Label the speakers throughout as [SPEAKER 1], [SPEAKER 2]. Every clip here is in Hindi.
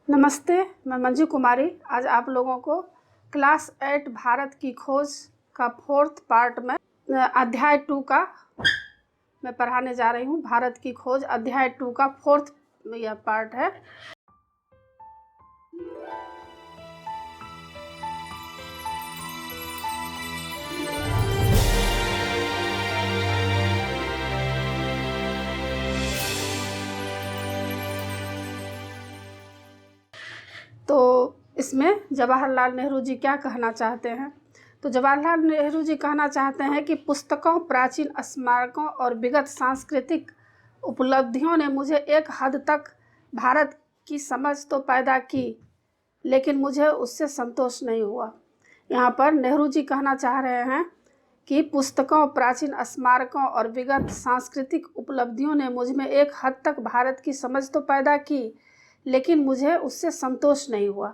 [SPEAKER 1] नमस्ते, मैं मंजू कुमारी। आज आप लोगों को क्लास 8 भारत की खोज का 4th पार्ट में अध्याय 2 का मैं पढ़ाने जा रही हूँ। भारत की खोज अध्याय 2 का 4th यह पार्ट है। तो इसमें जवाहरलाल नेहरू जी क्या कहना चाहते हैं? तो जवाहरलाल नेहरू जी कहना चाहते हैं कि पुस्तकों, प्राचीन स्मारकों और विगत सांस्कृतिक उपलब्धियों ने मुझे एक हद तक भारत की समझ तो पैदा की, लेकिन मुझे उससे संतोष नहीं हुआ। यहाँ पर नेहरू जी कहना चाह रहे हैं कि पुस्तकों, प्राचीन स्मारकों और विगत सांस्कृतिक उपलब्धियों ने मुझ में एक हद तक भारत की समझ तो पैदा की, लेकिन मुझे उससे संतोष नहीं हुआ।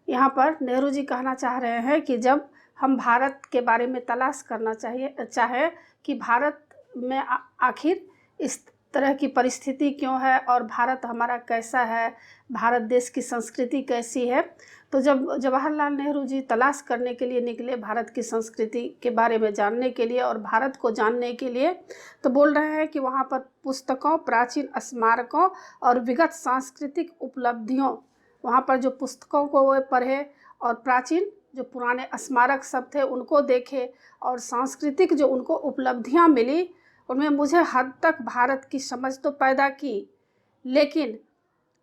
[SPEAKER 1] यहाँ पर नेहरू जी कहना चाह रहे हैं कि जब हम भारत के बारे में तलाश करना चाहे कि भारत में आखिर इस तरह की परिस्थिति क्यों है और भारत हमारा कैसा है, भारत देश की संस्कृति कैसी है, तो जब जवाहरलाल नेहरू जी तलाश करने के लिए निकले भारत की संस्कृति के बारे में जानने के लिए और भारत को जानने के लिए, तो बोल रहे हैं कि वहाँ पर पुस्तकों, प्राचीन स्मारकों और विगत सांस्कृतिक उपलब्धियों, वहाँ पर जो पुस्तकों को वे पढ़े और प्राचीन जो पुराने स्मारक सब थे उनको देखे और सांस्कृतिक जो उनको उपलब्धियाँ मिली, उनमें मुझे हद तक भारत की समझ तो पैदा की, लेकिन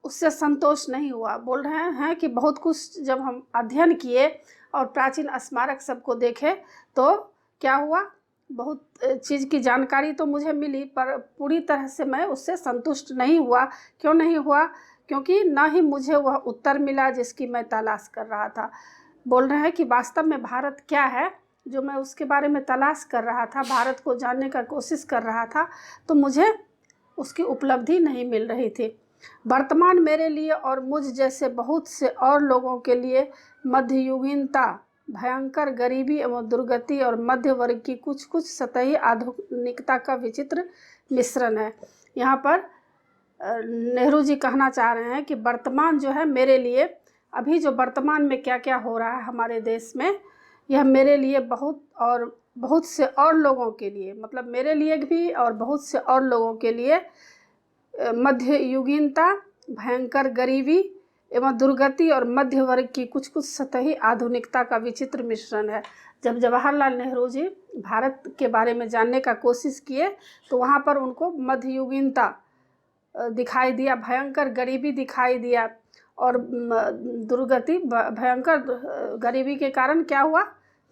[SPEAKER 1] उससे संतोष नहीं हुआ। बोल रहे हैं कि बहुत कुछ जब हम अध्ययन किए और प्राचीन स्मारक सबको देखे तो क्या हुआ, बहुत चीज़ की जानकारी तो मुझे मिली, पर पूरी तरह से मैं उससे संतुष्ट नहीं हुआ। क्यों नहीं हुआ? क्योंकि ना ही मुझे वह उत्तर मिला जिसकी मैं तलाश कर रहा था। बोल रहे हैं कि वास्तव में भारत क्या है, जो मैं उसके बारे में तलाश कर रहा था, भारत को जानने का कोशिश कर रहा था, तो मुझे उसकी उपलब्धि नहीं मिल रही थी। वर्तमान मेरे लिए और मुझ जैसे बहुत से और लोगों के लिए मध्ययुगीनता, भयंकर गरीबी एवं दुर्गति और मध्य वर्ग की कुछ कुछ सतही आधुनिकता का विचित्र मिश्रण है। यहाँ पर नेहरू जी कहना चाह रहे हैं कि वर्तमान जो है मेरे लिए, अभी जो वर्तमान में क्या क्या हो रहा है हमारे देश में, यह मेरे लिए बहुत से और लोगों के लिए, मतलब मेरे लिए भी और बहुत से और लोगों के लिए मध्ययुगीनता, भयंकर गरीबी एवं दुर्गति और मध्य वर्ग की कुछ कुछ सतही आधुनिकता का विचित्र मिश्रण है। जब जवाहरलाल नेहरू जी भारत के बारे में जानने का कोशिश किए तो वहाँ पर उनको मध्ययुगीनता दिखाई दिया, भयंकर गरीबी दिखाई दिया और दुर्गति, भयंकर गरीबी के कारण क्या हुआ,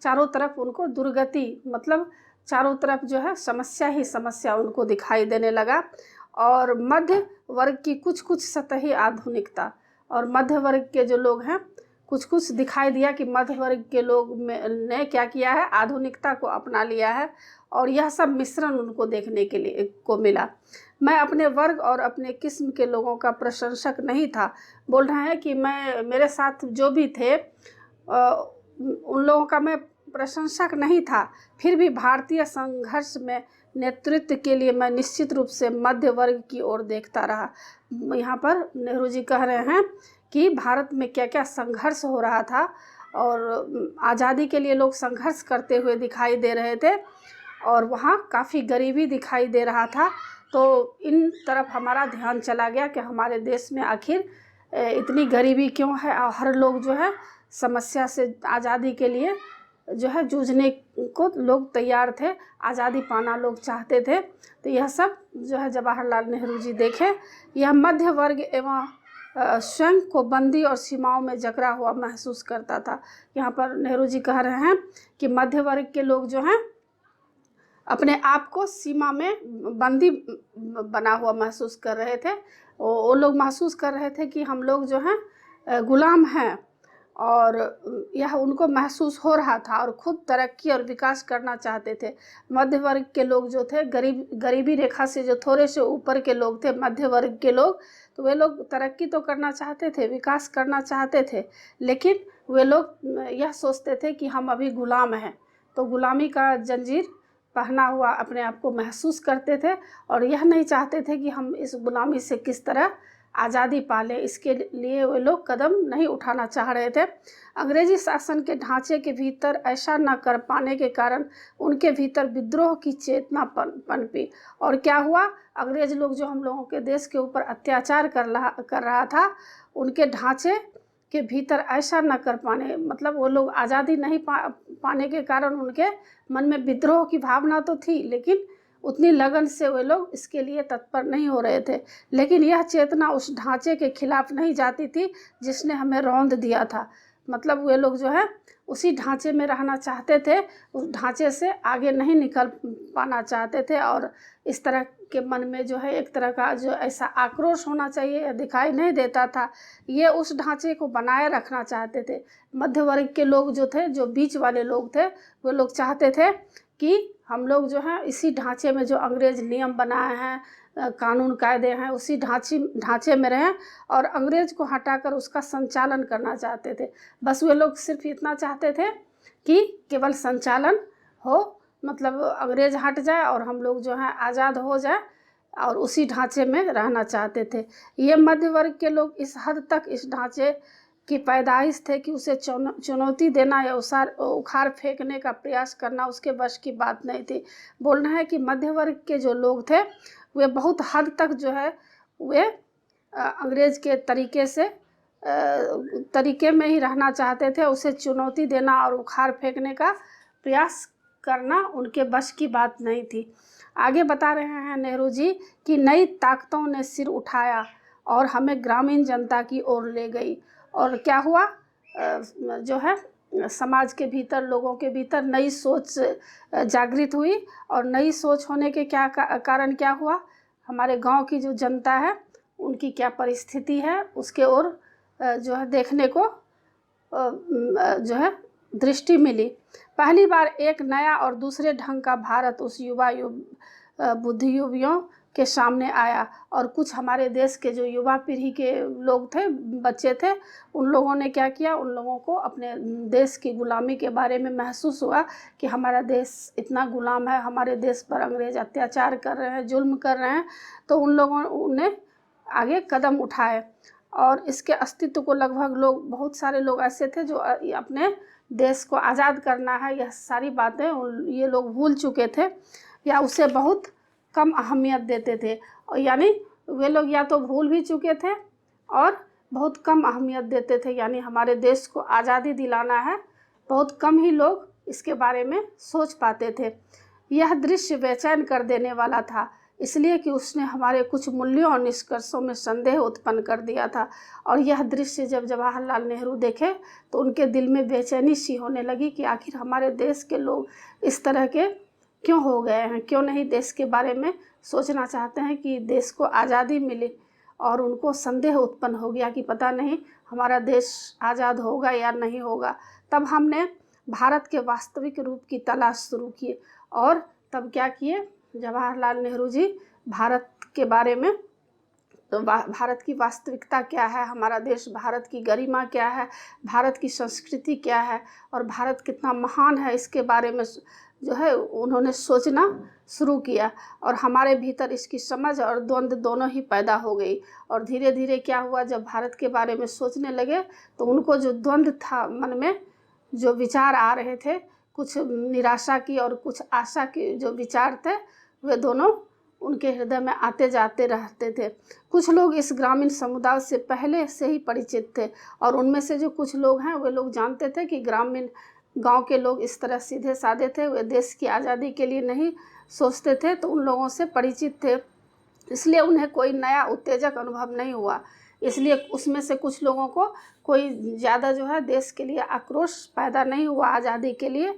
[SPEAKER 1] चारों तरफ उनको दुर्गति, मतलब चारों तरफ जो है समस्या ही समस्या उनको दिखाई देने लगा। और मध्य वर्ग की कुछ कुछ सतही आधुनिकता, और मध्य वर्ग के जो लोग हैं, कुछ कुछ दिखाई दिया कि मध्य वर्ग के लोग ने क्या किया है, आधुनिकता को अपना लिया है, और यह सब मिश्रण उनको देखने के लिए को मिला। मैं अपने वर्ग और अपने किस्म के लोगों का प्रशंसक नहीं था। बोल रहे हैं कि मेरे साथ जो भी थे उन लोगों का मैं प्रशंसक नहीं था, फिर भी भारतीय संघर्ष में नेतृत्व के लिए मैं निश्चित रूप से मध्य वर्ग की ओर देखता रहा। यहाँ पर नेहरू जी कह रहे हैं कि भारत में क्या क्या संघर्ष हो रहा था और आज़ादी के लिए लोग संघर्ष करते हुए दिखाई दे रहे थे और वहाँ काफ़ी गरीबी दिखाई दे रहा था। तो इन तरफ हमारा ध्यान चला गया कि हमारे देश में आखिर इतनी गरीबी क्यों है और हर लोग जो है समस्या से, आज़ादी के लिए जो है जूझने को लोग तैयार थे, आज़ादी पाना लोग चाहते थे। तो यह सब जो है जवाहरलाल नेहरू जी देखे। यह मध्य वर्ग एवं स्वयं को बंदी और सीमाओं में जकड़ा हुआ महसूस करता था। यहाँ पर नेहरू जी कह रहे हैं कि मध्य वर्ग के लोग जो हैं अपने आप को सीमा में बंदी बना हुआ महसूस कर रहे थे। वो लोग महसूस कर रहे थे कि हम लोग जो हैं गुलाम हैं, और यह उनको महसूस हो रहा था और खुद तरक्की और विकास करना चाहते थे। मध्य वर्ग के लोग जो थे, गरीबी रेखा से जो थोड़े से ऊपर के लोग थे, मध्य वर्ग के लोग, तो वे लोग तरक्की तो करना चाहते थे, विकास करना चाहते थे, लेकिन वे लोग यह सोचते थे कि हम अभी गुलाम हैं। तो गुलामी का जंजीर पहना हुआ अपने आप को महसूस करते थे और यह नहीं चाहते थे कि हम इस गुलामी से किस तरह आज़ादी पाले, इसके लिए वे लोग कदम नहीं उठाना चाह रहे थे। अंग्रेजी शासन के ढांचे के भीतर ऐसा न कर पाने के कारण उनके भीतर विद्रोह की चेतना पनपी। और क्या हुआ, अंग्रेज लोग जो हम लोगों के देश के ऊपर अत्याचार कर रहा था, उनके ढांचे के भीतर ऐसा न कर पाने, मतलब वो लोग आज़ादी नहीं पाने के कारण उनके मन में विद्रोह की भावना तो थी, लेकिन उतनी लगन से वे लोग इसके लिए तत्पर नहीं हो रहे थे। लेकिन यह चेतना उस ढांचे के खिलाफ नहीं जाती थी जिसने हमें रौंद दिया था। मतलब वे लोग जो है उसी ढांचे में रहना चाहते थे, उस ढांचे से आगे नहीं निकल पाना चाहते थे। और इस तरह के मन में जो है एक तरह का जो ऐसा आक्रोश होना चाहिए दिखाई नहीं देता था। ये उस ढांचे को बनाए रखना चाहते थे। मध्य वर्ग के लोग जो थे, जो बीच वाले लोग थे, वो लोग चाहते थे कि हम लोग जो है इसी ढांचे में जो अंग्रेज़ नियम बनाए हैं, कानून कायदे हैं, उसी ढांचे में रहें और अंग्रेज़ को हटाकर उसका संचालन करना चाहते थे। बस वे लोग सिर्फ इतना चाहते थे कि केवल संचालन हो, मतलब अंग्रेज़ हट जाए और हम लोग जो है आज़ाद हो जाए, और उसी ढांचे में रहना चाहते थे। ये मध्य वर्ग के लोग इस हद तक इस ढांचे की पैदाइश थे कि उसे चुनौती देना या उखाड़ फेंकने का प्रयास करना उसके बस की बात नहीं थी। बोलना है कि मध्य वर्ग के जो लोग थे वे बहुत हद तक जो है वे अंग्रेज़ के तरीके में ही रहना चाहते थे। उसे चुनौती देना और उखाड़ फेंकने का प्रयास करना उनके बस की बात नहीं थी। आगे बता रहे हैं नेहरू जी कि नई ताकतों ने सिर उठाया और हमें ग्रामीण जनता की ओर ले गई। और क्या हुआ, जो है समाज के भीतर, लोगों के भीतर नई सोच जागृत हुई। और नई सोच होने के कारण क्या हुआ, हमारे गांव की जो जनता है उनकी क्या परिस्थिति है उसके ओर जो है देखने को जो है दृष्टि मिली। पहली बार एक नया और दूसरे ढंग का भारत उस बुद्धिजीवियों के सामने आया। और कुछ हमारे देश के जो युवा पीढ़ी के लोग थे, बच्चे थे, उन लोगों ने क्या किया, उन लोगों को अपने देश की गुलामी के बारे में महसूस हुआ कि हमारा देश इतना गुलाम है, हमारे देश पर अंग्रेज़ अत्याचार कर रहे हैं, जुल्म कर रहे हैं। तो उन लोगों ने आगे कदम उठाए और इसके अस्तित्व को लगभग बहुत सारे लोग ऐसे थे जो अपने देश को आज़ाद करना है, यह सारी बातें ये लोग भूल चुके थे या उसे बहुत कम अहमियत देते थे। और यानी वे लोग या तो भूल भी चुके थे और बहुत कम अहमियत देते थे। यानी हमारे देश को आज़ादी दिलाना है, बहुत कम ही लोग इसके बारे में सोच पाते थे। यह दृश्य बेचैन कर देने वाला था, इसलिए कि उसने हमारे कुछ मूल्यों और निष्कर्षों में संदेह उत्पन्न कर दिया था। और यह दृश्य जब जवाहरलाल नेहरू देखे तो उनके दिल में बेचैनी सी होने लगी कि आखिर हमारे देश के लोग इस तरह के क्यों हो गए हैं, क्यों नहीं देश के बारे में सोचना चाहते हैं कि देश को आज़ादी मिले। और उनको संदेह उत्पन्न हो गया कि पता नहीं हमारा देश आज़ाद होगा या नहीं होगा। तब हमने भारत के वास्तविक रूप की तलाश शुरू की। और तब क्या किए जवाहरलाल नेहरू जी, भारत के बारे में, तो भारत की वास्तविकता क्या है, हमारा देश, भारत की गरिमा क्या है, भारत की संस्कृति क्या है और भारत कितना महान है, इसके बारे में जो है उन्होंने सोचना शुरू किया। और हमारे भीतर इसकी समझ और द्वंद्व दोनों ही पैदा हो गई। और धीरे धीरे क्या हुआ, जब भारत के बारे में सोचने लगे तो उनको जो द्वंद्व था मन में, जो विचार आ रहे थे, कुछ निराशा की और कुछ आशा के जो विचार थे, वे दोनों उनके हृदय में आते जाते रहते थे। कुछ लोग इस ग्रामीण समुदाय से पहले से ही परिचित थे और उनमें से जो कुछ लोग हैं वे लोग जानते थे कि ग्रामीण गांव के लोग इस तरह सीधे साधे थे, वे देश की आज़ादी के लिए नहीं सोचते थे, तो उन लोगों से परिचित थे, इसलिए उन्हें कोई नया उत्तेजक अनुभव नहीं हुआ। इसलिए उसमें से कुछ लोगों को कोई ज़्यादा जो है देश के लिए आक्रोश पैदा नहीं हुआ आज़ादी के लिए।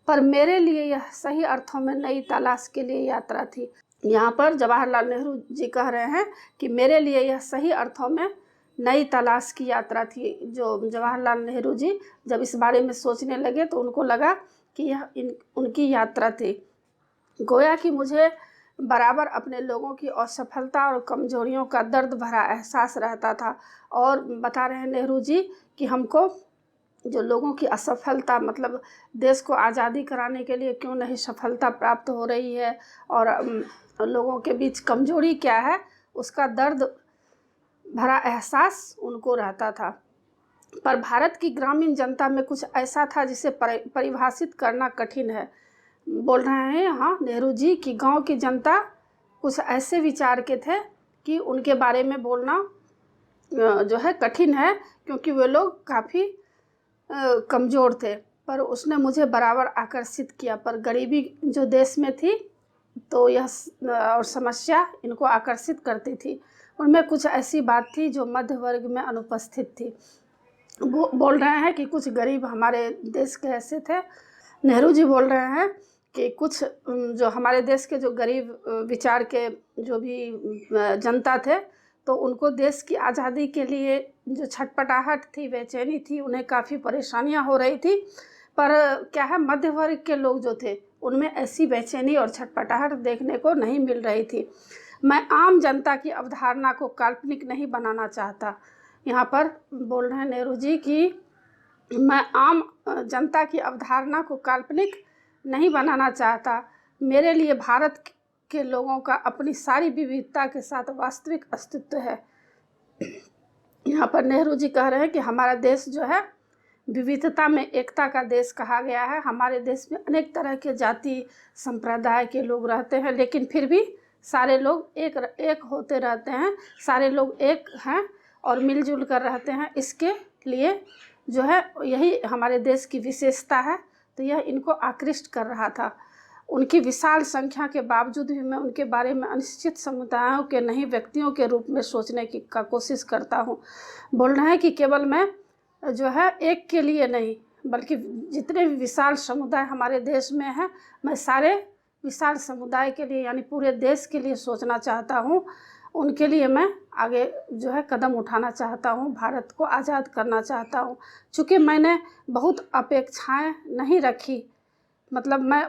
[SPEAKER 1] पर मेरे लिए यह सही अर्थों में नई तलाश के लिए यात्रा थी। यहाँ पर जवाहरलाल नेहरू जी कह रहे हैं कि मेरे लिए यह सही अर्थों में नई तलाश की यात्रा थी। जो जवाहरलाल नेहरू जी जब इस बारे में सोचने लगे तो उनको लगा कि यह उनकी यात्रा थी। गोया कि मुझे बराबर अपने लोगों की असफलता और कमजोरियों का दर्द भरा एहसास रहता था। और बता रहे हैं नेहरू जी कि हमको जो लोगों की असफलता, मतलब देश को आज़ादी कराने के लिए क्यों नहीं सफलता प्राप्त हो रही है और लोगों के बीच कमजोरी क्या है, उसका दर्द भरा एहसास उनको रहता था। पर भारत की ग्रामीण जनता में कुछ ऐसा था जिसे परिभाषित करना कठिन है। बोल रहे हैं यहाँ नेहरू जी कि गांव की जनता कुछ ऐसे विचार के थे कि उनके बारे में बोलना जो है कठिन है, क्योंकि वे लोग काफ़ी कमज़ोर थे। पर उसने मुझे बराबर आकर्षित किया। पर गरीबी जो देश में थी तो यह और समस्या इनको आकर्षित करती थी। उनमें कुछ ऐसी बात थी जो मध्य वर्ग में अनुपस्थित थी। वो बोल रहे हैं कि कुछ गरीब हमारे देश के ऐसे थे, नेहरू जी बोल रहे हैं कि कुछ जो हमारे देश के जो गरीब विचार के जो भी जनता थे, तो उनको देश की आज़ादी के लिए जो छटपटाहट थी, बेचैनी थी, उन्हें काफ़ी परेशानियां हो रही थी। पर क्या है, मध्य वर्ग के लोग जो थे उनमें ऐसी बेचैनी और छटपटाहट देखने को नहीं मिल रही थी। मैं आम जनता की अवधारणा को काल्पनिक नहीं बनाना चाहता। यहाँ पर बोल रहे हैं नेहरू जी कि मैं आम जनता की अवधारणा को काल्पनिक नहीं बनाना चाहता। मेरे लिए भारत के लोगों का अपनी सारी विविधता के साथ वास्तविक अस्तित्व है। यहाँ पर नेहरू जी कह रहे हैं कि हमारा देश जो है विविधता में एकता का देश कहा गया है। हमारे देश में अनेक तरह के जाति संप्रदाय के लोग रहते हैं, लेकिन फिर भी सारे लोग एक होते रहते हैं, सारे लोग एक हैं और मिलजुल कर रहते हैं। इसके लिए जो है यही हमारे देश की विशेषता है। तो यह इनको आकृष्ट कर रहा था। उनकी विशाल संख्या के बावजूद भी मैं उनके बारे में अनिश्चित समुदायों के नहीं व्यक्तियों के रूप में सोचने की कोशिश करता हूँ। बोल रहे हैं कि केवल मैं जो है एक के लिए नहीं, बल्कि जितने भी विशाल समुदाय हमारे देश में हैं, मैं सारे विशाल समुदाय के लिए यानी पूरे देश के लिए सोचना चाहता हूँ। उनके लिए मैं आगे जो है कदम उठाना चाहता हूँ, भारत को आज़ाद करना चाहता हूँ। चूँकि मैंने बहुत अपेक्षाएं नहीं रखी, मतलब मैं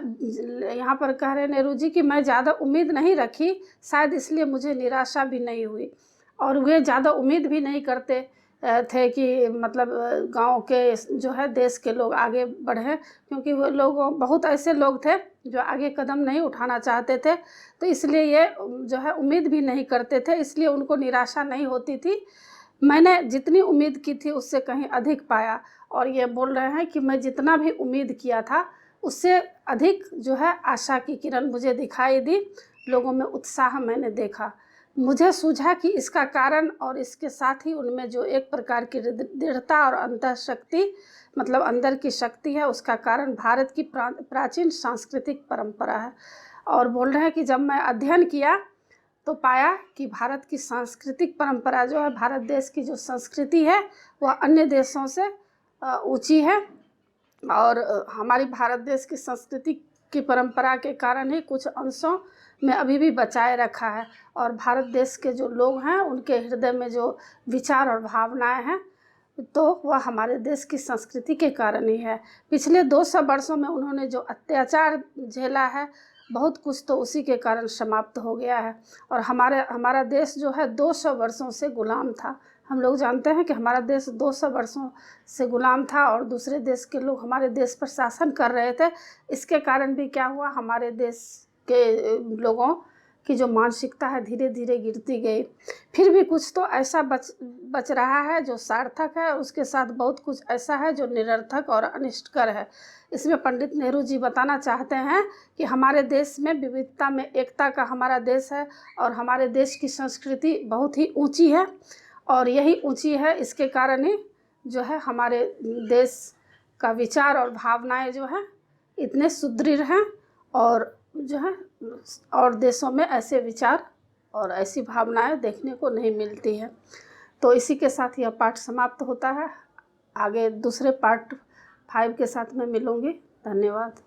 [SPEAKER 1] यहाँ पर कह रहे नेहरू जी कि मैं ज़्यादा उम्मीद नहीं रखी, शायद इसलिए मुझे निराशा भी नहीं हुई। और वे ज़्यादा उम्मीद भी नहीं करते थे कि मतलब गांव के जो है देश के लोग आगे बढ़ें, क्योंकि वो लोग बहुत ऐसे लोग थे जो आगे कदम नहीं उठाना चाहते थे। तो इसलिए ये जो है उम्मीद भी नहीं करते थे, इसलिए उनको निराशा नहीं होती थी। मैंने जितनी उम्मीद की थी उससे कहीं अधिक पाया। और ये बोल रहे हैं कि मैं जितना भी उम्मीद किया था उससे अधिक जो है आशा की किरण मुझे दिखाई दी, लोगों में उत्साह मैंने देखा। मुझे सूझा कि इसका कारण और इसके साथ ही उनमें जो एक प्रकार की दृढ़ता और अंतःशक्ति मतलब अंदर की शक्ति है, उसका कारण भारत की प्राचीन सांस्कृतिक परंपरा है। और बोल रहे हैं कि जब मैं अध्ययन किया तो पाया कि भारत की सांस्कृतिक परंपरा जो है, भारत देश की जो संस्कृति है वह अन्य देशों से ऊंची है। और हमारी भारत देश की संस्कृति की परंपरा के कारण ही कुछ अंशों में अभी भी बचाए रखा है। और भारत देश के जो लोग हैं उनके हृदय में जो विचार और भावनाएं हैं तो वह हमारे देश की संस्कृति के कारण ही है। पिछले 200 वर्षों में उन्होंने जो अत्याचार झेला है, बहुत कुछ तो उसी के कारण समाप्त हो गया है। और हमारा देश जो है 200 वर्षों से गुलाम था। हम लोग जानते हैं कि हमारा देश 200 वर्षों से गुलाम था और दूसरे देश के लोग हमारे देश पर शासन कर रहे थे। इसके कारण भी क्या हुआ, हमारे देश के लोगों की जो मानसिकता है धीरे धीरे गिरती गई। फिर भी कुछ तो ऐसा बच रहा है जो सार्थक है, और उसके साथ बहुत कुछ ऐसा है जो निरर्थक और अनिष्टकर है। इसमें पंडित नेहरू जी बताना चाहते हैं कि हमारे देश में विविधता में एकता का हमारा देश है और हमारे देश की संस्कृति बहुत ही ऊंची है। और यही ऊंची है, इसके कारण ही जो है हमारे देश का विचार और भावनाएं जो है इतने सुदृढ़ हैं। और जो है और देशों में ऐसे विचार और ऐसी भावनाएं देखने को नहीं मिलती हैं। तो इसी के साथ यह पाठ समाप्त होता है। आगे दूसरे पार्ट 5 के साथ मैं मिलूँगी। धन्यवाद।